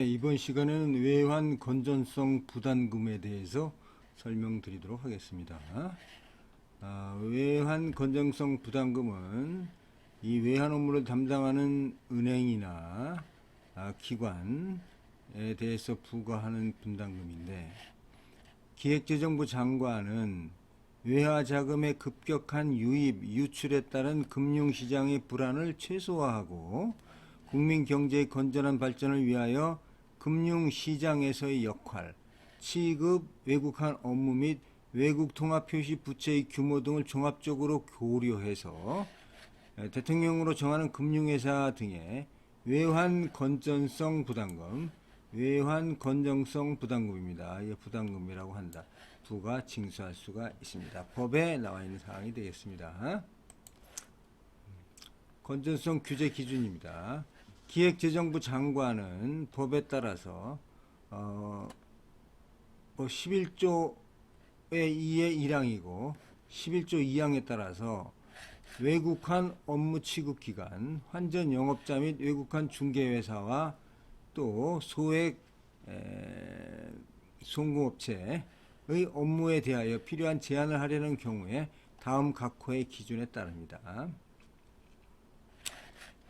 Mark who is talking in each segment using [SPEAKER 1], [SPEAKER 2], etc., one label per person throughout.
[SPEAKER 1] 이번 시간에는 외환 건전성 부담금에 대해서 설명드리도록 하겠습니다. 외환 건전성 부담금은 이 외환 업무를 담당하는 은행이나 기관에 대해서 부과하는 분담금인데, 기획재정부 장관은 외화 자금의 급격한 유입, 유출에 따른 금융시장의 불안을 최소화하고 국민 경제의 건전한 발전을 위하여 금융시장에서의 역할, 취급, 외국한 업무 및 외국 통화 표시 부채의 규모 등을 종합적으로 고려해서 대통령으로 정하는 금융회사 등의 외환 건전성 부담금, 외환 건전성 부담금입니다. 이 부담금이라고 한다. 부가 징수할 수가 있습니다. 법에 나와 있는 사항이 되겠습니다. 건전성 규제 기준입니다. 기획재정부 장관은 법에 따라서 11조의 2의 1항이고 11조 2항에 따라서 외국한 업무 취급기관, 환전 영업자 및 외국한 중개회사와 또 소액 송금업체의 업무에 대하여 필요한 제한을 하려는 경우에 다음 각 호의 기준에 따릅니다.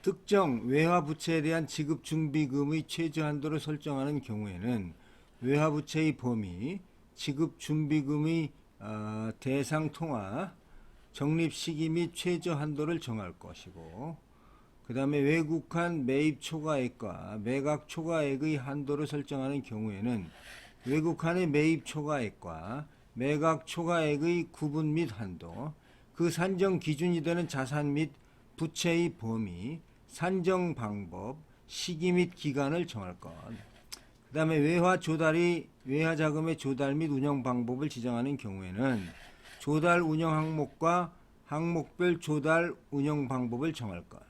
[SPEAKER 1] 특정 외화부채에 대한 지급준비금의 최저한도를 설정하는 경우에는 외화부채의 범위, 지급준비금의 대상 통화, 적립시기 및 최저한도를 정할 것이고, 그 다음에 외국한 매입 초과액과 매각 초과액의 한도를 설정하는 경우에는 외국한의 매입 초과액과 매각 초과액의 구분 및 한도, 그 산정 기준이 되는 자산 및 부채의 범위, 산정 방법, 시기 및 기간을 정할 것. 그 다음에 외화 자금의 조달 및 운영 방법을 지정하는 경우에는 조달 운영 항목과 항목별 조달 운영 방법을 정할 것.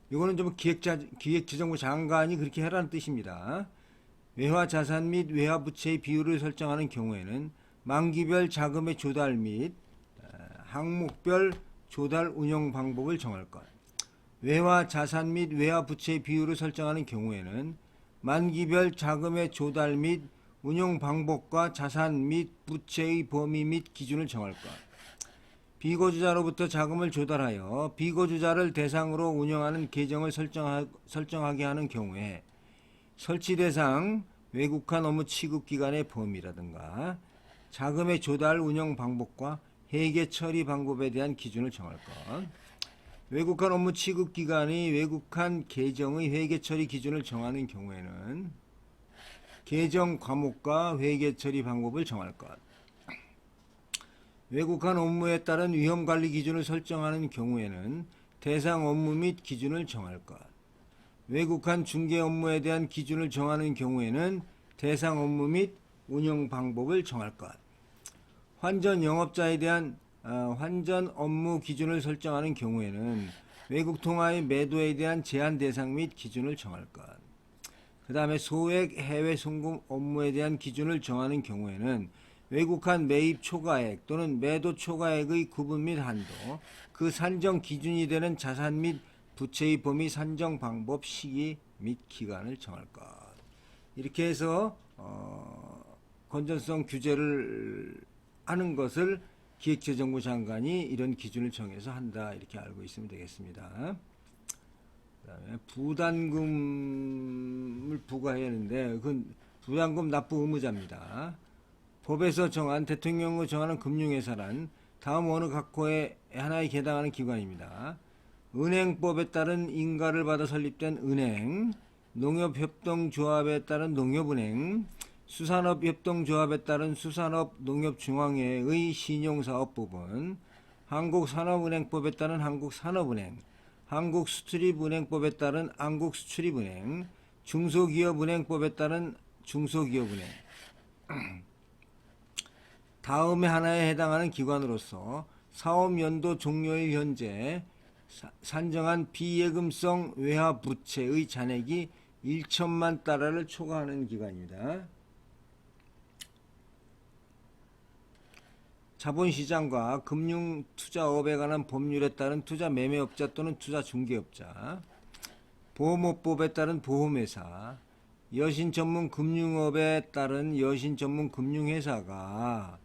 [SPEAKER 1] 이거는 좀 기획재정부 장관이 그렇게 해라는 뜻입니다. 외화 자산 및 외화 부채의 비율을 설정하는 경우에는 만기별 자금의 조달 및 항목별 조달 운영 방법을 정할 것. 외화 자산 및 외화 부채의 비율을 설정하는 경우에는 만기별 자금의 조달 및 운용 방법과 자산 및 부채의 범위 및 기준을 정할 것. 비거주자로부터 자금을 조달하여 비거주자를 대상으로 운영하는 계정을 설정하게 하는 경우에 설치 대상 외국한 업무 취급 기관의 범위라든가 자금의 조달 운영 방법과 회계 처리 방법에 대한 기준을 정할 것. 외국한 업무 취급 기관이 외국한 계정의 회계 처리 기준을 정하는 경우에는 계정 과목과 회계 처리 방법을 정할 것. 외국한 업무에 따른 위험 관리 기준을 설정하는 경우에는 대상 업무 및 기준을 정할 것. 외국한 중개 업무에 대한 기준을 정하는 경우에는 대상 업무 및 운영 방법을 정할 것. 환전 영업자에 대한 환전 업무 기준을 설정하는 경우에는 외국 통화의 매도에 대한 제한 대상 및 기준을 정할 것. 그 다음에 소액 해외 송금 업무에 대한 기준을 정하는 경우에는 외국한 매입 초과액 또는 매도 초과액의 구분 및 한도, 그 산정 기준이 되는 자산 및 부채의 범위, 산정 방법, 시기 및 기간을 정할 것. 이렇게 해서 건전성 규제를 하는 것을 기획재정부 장관이 이런 기준을 정해서 한다, 이렇게 알고 있으면 되겠습니다. 그 다음에 부담금을 부과해야 하는데 그건 부담금 납부 의무자입니다. 법에서 정한 대통령으로 정하는 금융회사란 다음 어느 각 호의 하나에 해당하는 기관입니다. 은행법에 따른 인가를 받아 설립된 은행, 농협협동조합에 따른 농협은행, 수산업협동조합에 따른 수산업농협중앙회의 신용사업부분, 한국산업은행법에 따른 한국산업은행, 한국수출입은행법에 따른 한국수출입은행, 중소기업은행법에 따른 중소기업은행, 다음에 하나에 해당하는 기관으로서 사업연도 종료일 현재 산정한 비예금성 외화부채의 잔액이 1천만 달러를 초과하는 기관입니다. 자본시장과 금융투자업에 관한 법률에 따른 투자매매업자 또는 투자중개업자, 보험업법에 따른 보험회사, 여신 전문 금융업에 따른 여신 전문 금융회사가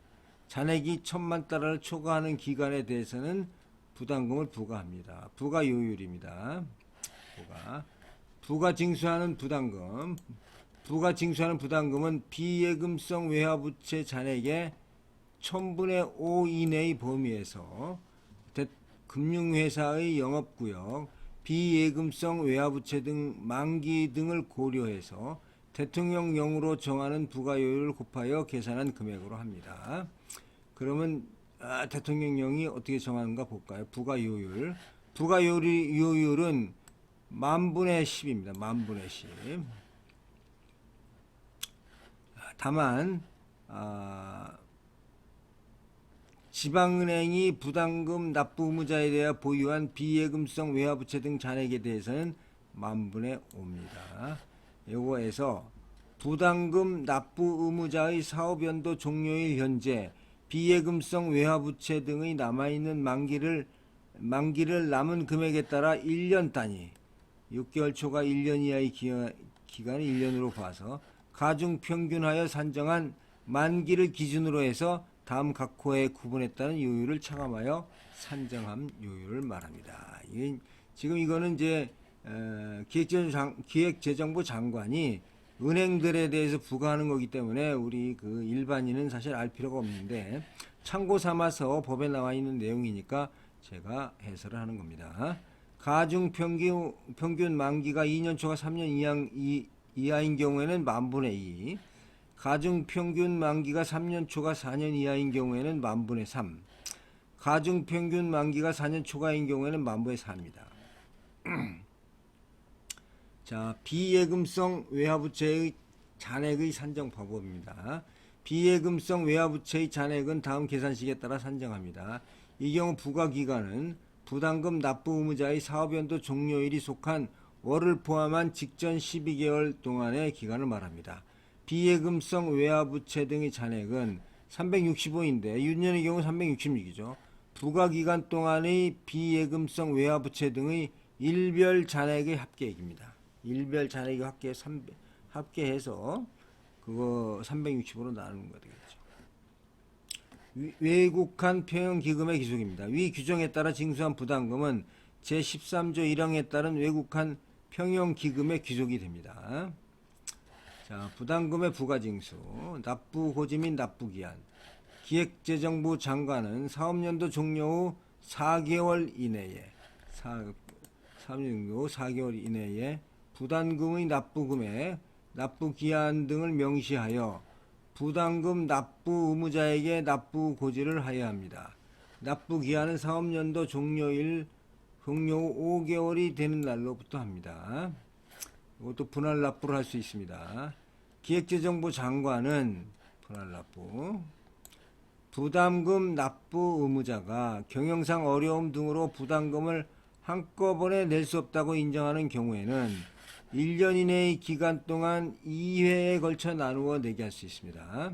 [SPEAKER 1] 잔액이 1,000만 달러를 초과하는 기간에 대해서는 부담금을 부과합니다. 부과 요율입니다. 부가 징수하는 부담금. 부가 징수하는 부담금은 비예금성 외화부채 잔액의 1000분의 5 이내의 범위에서 금융회사의 영업구역, 비예금성 외화부채 등 만기 등을 고려해서 대통령령으로 정하는 부가요율을 곱하여 계산한 금액으로 합니다. 그러면 대통령령이 어떻게 정하는가 볼까요? 부가요율. 부가요율은 만분의 10입니다. 만분의 10. 다만 지방은행이 부담금 납부 의무자에 대해 보유한 비예금성 외화부채 등 잔액에 대해서는 만분의 5입니다. 요거에서 부담금 납부 의무자의 사업연도 종료일 현재 비예금성 외화부채 등의 남아있는 만기를 남은 금액에 따라 1년 단위, 6개월 초과 1년 이하의 기간을 1년으로 봐서 가중평균하여 산정한 만기를 기준으로 해서 다음 각 호에 구분했다는 요율을 차감하여 산정한 요율을 말합니다. 지금 이거는 이제 기획재정부 장관이 은행들에 대해서 부과하는 거기 때문에 우리 그 일반인은 사실 알 필요가 없는데 참고 삼아서 법에 나와 있는 내용이니까 제가 해설을 하는 겁니다. 가중 평균 만기가 2년 초과 3년 이하인 경우에는 만분의 2, 가중 평균 만기가 3년 초과 4년 이하인 경우에는 만분의 3, 가중 평균 만기가 4년 초과인 경우에는 만분의 4입니다. 자, 비예금성 외화부채의 잔액의 산정 방법입니다. 비예금성 외화부채의 잔액은 다음 계산식에 따라 산정합니다. 이 경우 부과기간은 부담금 납부 의무자의 사업연도 종료일이 속한 월을 포함한 직전 12개월 동안의 기간을 말합니다. 비예금성 외화부채 등의 잔액은 365인데 6년의 경우 366이죠. 부과기간 동안의 비예금성 외화부채 등의 일별 잔액의 합계액입니다. 일별 잔액의 합계해서 그거 360으로 나누는 거 되겠죠. 외국한 평형기금의 기속입니다. 위 규정에 따라 징수한 부담금은 제13조 1항에 따른 외국한 평형기금의 귀속이 됩니다. 자, 부담금의 부가징수, 납부고지 및 납부기한. 기획재정부 장관은 사업연도 종료 후 4개월 이내에 4개월 이내에 부담금의 납부금액, 납부기한 등을 명시하여 부담금 납부 의무자에게 납부 고지를 하여야 합니다. 납부기한은 사업연도 종료 후 5개월이 되는 날로부터 합니다. 이것도 분할 납부를 할 수 있습니다. 기획재정부 장관은 분할 납부, 부담금 납부 의무자가 경영상 어려움 등으로 부담금을 한꺼번에 낼 수 없다고 인정하는 경우에는 1년 이내의 기간 동안 2회에 걸쳐 나누어 내게 할 수 있습니다.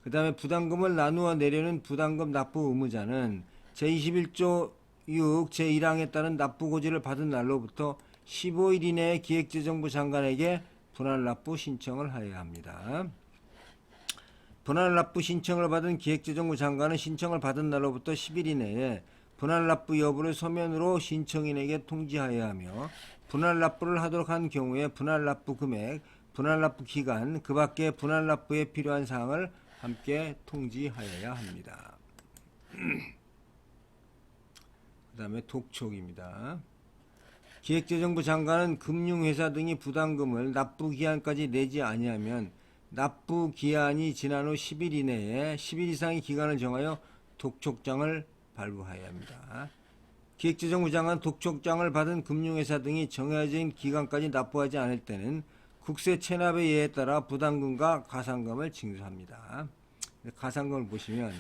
[SPEAKER 1] 그 다음에 부담금을 나누어 내려는 부담금 납부 의무자는 제21조 6 제1항에 따른 납부고지를 받은 날로부터 15일 이내에 기획재정부 장관에게 분할납부 신청을 하여야 합니다. 분할납부 신청을 받은 기획재정부 장관은 신청을 받은 날로부터 10일 이내에 분할납부 여부를 서면으로 신청인에게 통지하여야 하며 분할납부를 하도록 한 경우에 분할납부 금액, 분할납부 기간, 그 밖에 분할납부에 필요한 사항을 함께 통지하여야 합니다. 그 다음에 독촉입니다. 기획재정부 장관은 금융회사 등이 부담금을 납부기한까지 내지 아니하면 납부기한이 지난 후 10일 이내에 10일 이상의 기간을 정하여 독촉장을 발부하여야 합니다. 기획재정부 장관 독촉장을 받은 금융회사 등이 정해진 기간까지 납부하지 않을 때는 국세 체납의 예에 따라 부담금과 가산금을 징수합니다. 가산금을 보시면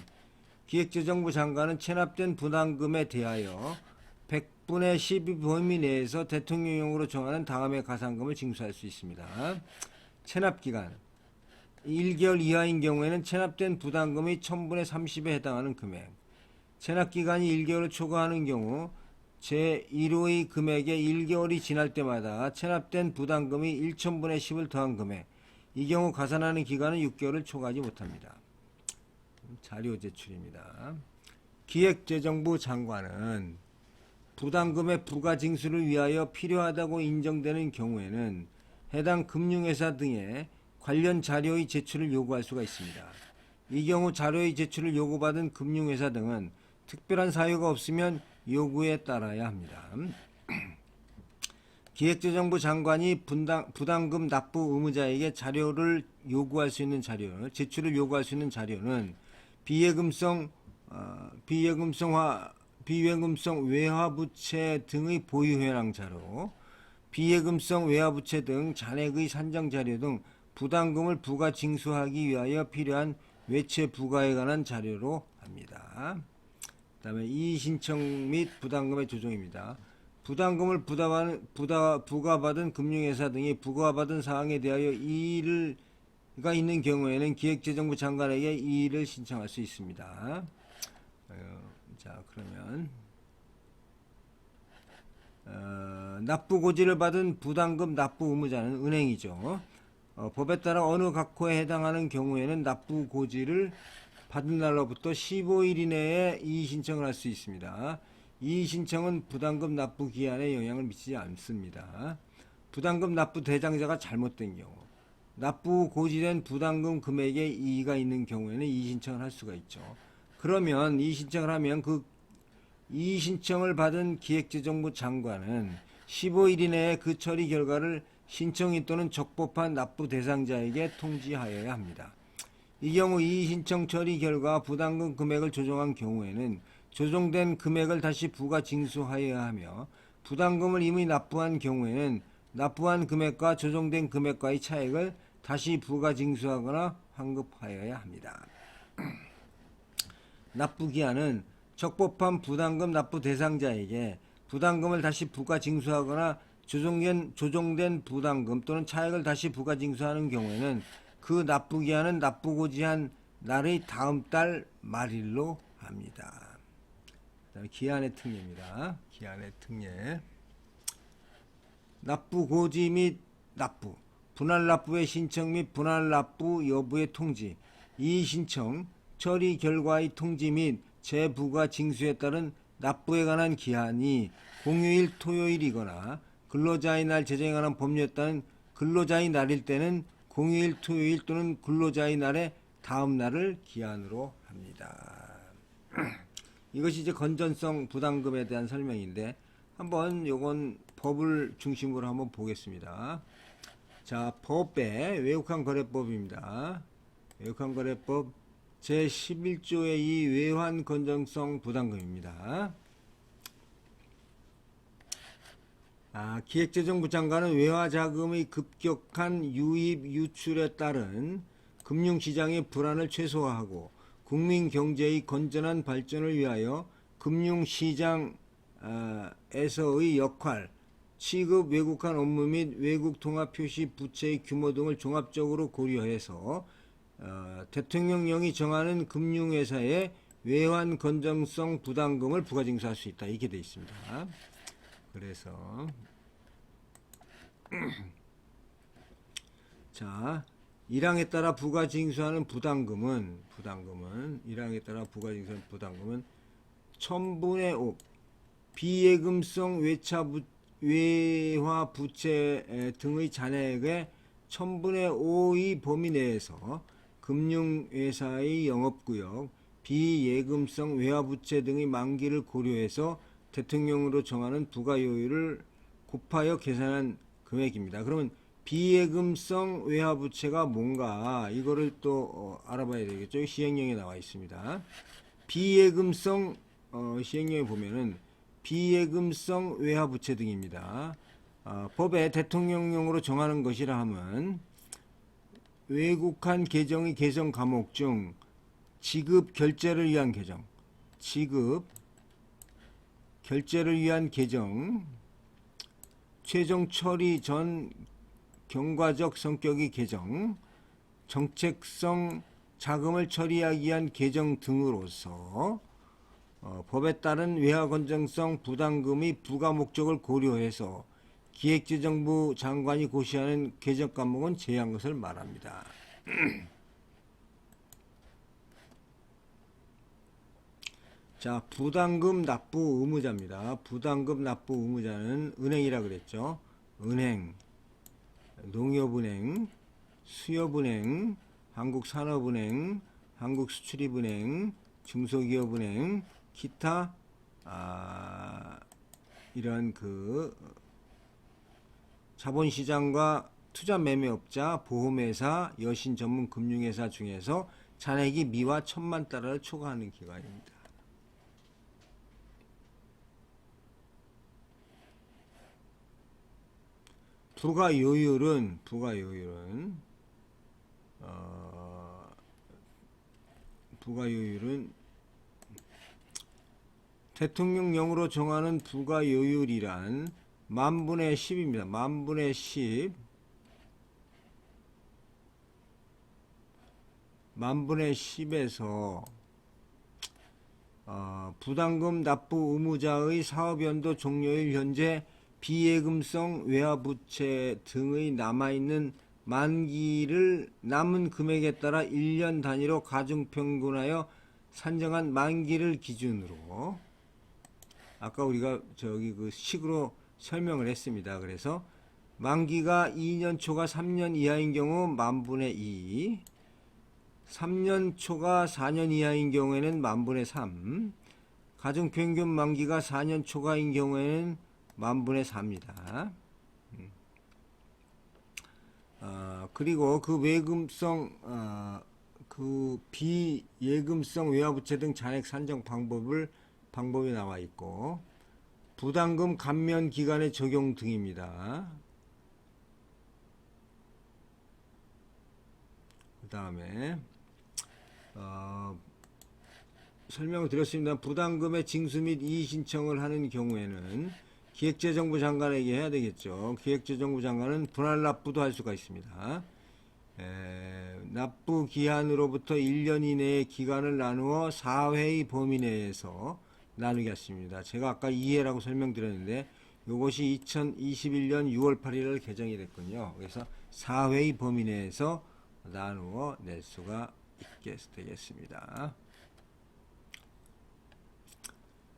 [SPEAKER 1] 기획재정부 장관은 체납된 부담금에 대하여 100분의 12 범위 내에서 대통령령으로 정하는 다음의 가산금을 징수할 수 있습니다. 체납기간 1개월 이하인 경우에는 체납된 부담금이 1000분의 30에 해당하는 금액, 체납기간이 1개월을 초과하는 경우 제1호의 금액의 1개월이 지날 때마다 체납된 부담금이 1,000분의 10을 더한 금액. 이 경우 가산하는 기간은 6개월을 초과하지 못합니다. 자료 제출입니다. 기획재정부 장관은 부담금의 부가징수를 위하여 필요하다고 인정되는 경우에는 해당 금융회사 등에 관련 자료의 제출을 요구할 수가 있습니다. 이 경우 자료의 제출을 요구받은 금융회사 등은 특별한 사유가 없으면 요구에 따라야 합니다. 기획재정부 장관이 부담금 납부 의무자에게 자료를 요구할 수 있는 자료, 제출을 요구할 수 있는 자료는 비예금성 외화부채 등의 보유 현황 자료, 비예금성 외화부채 등 잔액의 산정 자료 등 부담금을 부가 징수하기 위하여 필요한 외채 부가에 관한 자료로 합니다. 그 다음에 이의 신청 및 부담금의 조정입니다. 부담금을 부과받은 금융회사 등이 부과받은 사항에 대하여 이의가 있는 경우에는 기획재정부 장관에게 이의를 신청할 수 있습니다. 자, 그러면 납부 고지를 받은 부담금 납부 의무자는 은행이죠. 법에 따라 어느 각호에 해당하는 경우에는 납부 고지를 받은 날로부터 15일 이내에 이의 신청을 할 수 있습니다. 이의 신청은 부담금 납부 기한에 영향을 미치지 않습니다. 부담금 납부 대상자가 잘못된 경우, 납부 고지된 부담금 금액에 이의가 있는 경우에는 이의 신청을 할 수가 있죠. 그러면 이의 신청을 하면 그 이의 신청을 받은 기획재정부 장관은 15일 이내에 그 처리 결과를 신청인 또는 적법한 납부 대상자에게 통지하여야 합니다. 이 경우 이의 신청 처리 결과 부담금 금액을 조정한 경우에는 조정된 금액을 다시 부가 징수하여야 하며, 부담금을 이미 납부한 경우에는 납부한 금액과 조정된 금액과의 차액을 다시 부가 징수하거나 환급하여야 합니다. 납부기한은 적법한 부담금 납부 대상자에게 부담금을 다시 부가 징수하거나 조정된 부담금 또는 차액을 다시 부가 징수하는 경우에는 그 납부기한은 납부고지한 날의 다음 달 말일로 합니다. 기한의 특례입니다. 기한의 특례. 납부고지 및 납부, 분할납부의 신청 및 분할납부 여부의 통지, 이의 신청, 처리 결과의 통지 및 재부가 징수에 따른 납부에 관한 기한이 공휴일 토요일이거나 근로자의 날 제정에 관한 법률에 따른 근로자의 날일 때는 공휴일 토요일 또는 근로자의 날의 다음 날을 기한으로 합니다. 이것이 이제 건전성 부담금에 대한 설명인데, 한번 요건 법을 중심으로 한번 보겠습니다. 자, 법의 외국환 거래법입니다. 외국환 거래법 제11조의 이 외환 건전성 부담금입니다. 기획재정부 장관은 외화자금의 급격한 유입 유출에 따른 금융시장의 불안을 최소화하고 국민경제의 건전한 발전을 위하여 금융시장에서의 역할, 취급 외국환 업무 및 외국 통화 표시 부채의 규모 등을 종합적으로 고려해서 대통령령이 정하는 금융회사의 외환 건전성 부담금을 부가징수할 수 있다, 이렇게 되어 있습니다. 그래서 자, 1항에 따라 부가징수하는 부담금은 1항에 따라 부가징수하는 부담금은 1000분의 5 비예금성 외화 부채 등의 잔액의 1000분의 5의 범위 내에서 금융회사의 영업구역, 비예금성 외화부채 등의 만기를 고려해서 대통령으로 정하는 부가요율을 곱하여 계산한 금액입니다. 그러면 비예금성 외화부채가 뭔가, 이거를 또 알아봐야 되겠죠. 시행령에 나와 있습니다. 비예금성 시행령에 보면은 비예금성 외화부채 등입니다. 법에 대통령령으로 정하는 것이라 하면 외국환 계정의 개정 과목 중 지급 결제를 위한 계정, 최종 처리 전 경과적 성격의 계정, 정책성 자금을 처리하기 위한 계정 등으로서 법에 따른 외화 건전성 부담금의 부과 목적을 고려해서 기획재정부 장관이 고시하는 개정 과목은 제외한 것을 말합니다. 자, 부담금 납부 의무자입니다. 부담금 납부 의무자는 은행이라 그랬죠. 은행, 농협은행, 수협은행, 한국산업은행, 한국수출입은행, 중소기업은행, 기타 이런 그 자본시장과 투자매매업자, 보험회사, 여신 전문 금융회사 중에서 잔액이 미와 1,000만 달러를 초과하는 기관입니다. 부가요율은 대통령령으로 정하는 부가요율이란 만분의 10입니다. 만분의 10 만분의 10에서 부담금 납부 의무자의 사업연도 종료일 현재 비예금성 외화부채 등의 남아있는 만기를 남은 금액에 따라 1년 단위로 가중평균하여 산정한 만기를 기준으로 아까 우리가 저기 그 식으로 설명을 했습니다. 그래서 만기가 2년 초과 3년 이하인 경우 만분의 2, 3년 초과 4년 이하인 경우에는 만분의 3, 가중평균 만기가 4년 초과인 경우에는 만분의 4입니다. 그리고 그 외금성, 그 비예금성 외화부채 등 잔액 산정 방법이 나와 있고, 부담금 감면 기간의 적용 등입니다. 그 다음에 설명을 드렸습니다. 부담금의 징수 및 이의 신청을 하는 경우에는 기획재정부 장관에게 해야 되겠죠. 기획재정부 장관은 분할 납부도 할 수가 있습니다. 납부 기한으로부터 1년 이내의 기간을 나누어 4회의 범위 내에서 나누겠습니다. 제가 아까 2회라고 설명드렸는데 이것이 2021년 6월 8일 개정이 됐군요. 그래서 4회의 범위 내에서 나누어 낼 수가 있게 되겠습니다.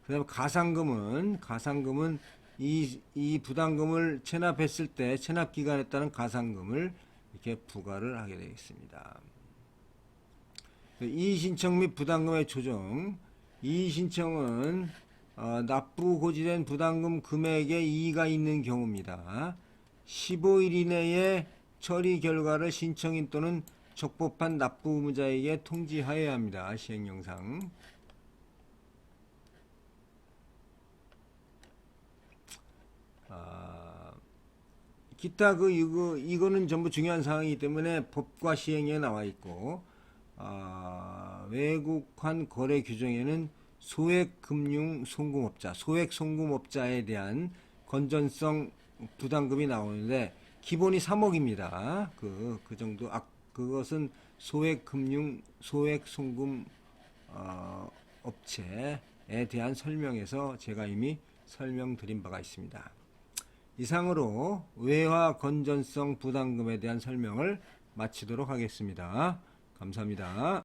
[SPEAKER 1] 그 다음 가상금은 이 부담금을 체납했을 때 체납 기간에 따른 가상금을 이렇게 부과를 하게 되겠습니다. 이의신청 및 부담금의 조정. 이의신청은 납부 고지된 부담금 금액에 이의가 있는 경우입니다. 15일 이내에 처리 결과를 신청인 또는 적법한 납부 의무자에게 통지하여야 합니다. 시행령상. 기타 이거는 전부 중요한 사항이기 때문에 법과 시행에 나와 있고, 외국환 거래 규정에는 소액금융 송금업자, 소액 송금업자에 대한 건전성 부담금이 나오는데 기본이 3억입니다. 그 정도. 그것은 소액금융, 소액 송금 업체에 대한 설명에서 제가 이미 설명드린 바가 있습니다. 이상으로 외화 건전성 부담금에 대한 설명을 마치도록 하겠습니다. 감사합니다.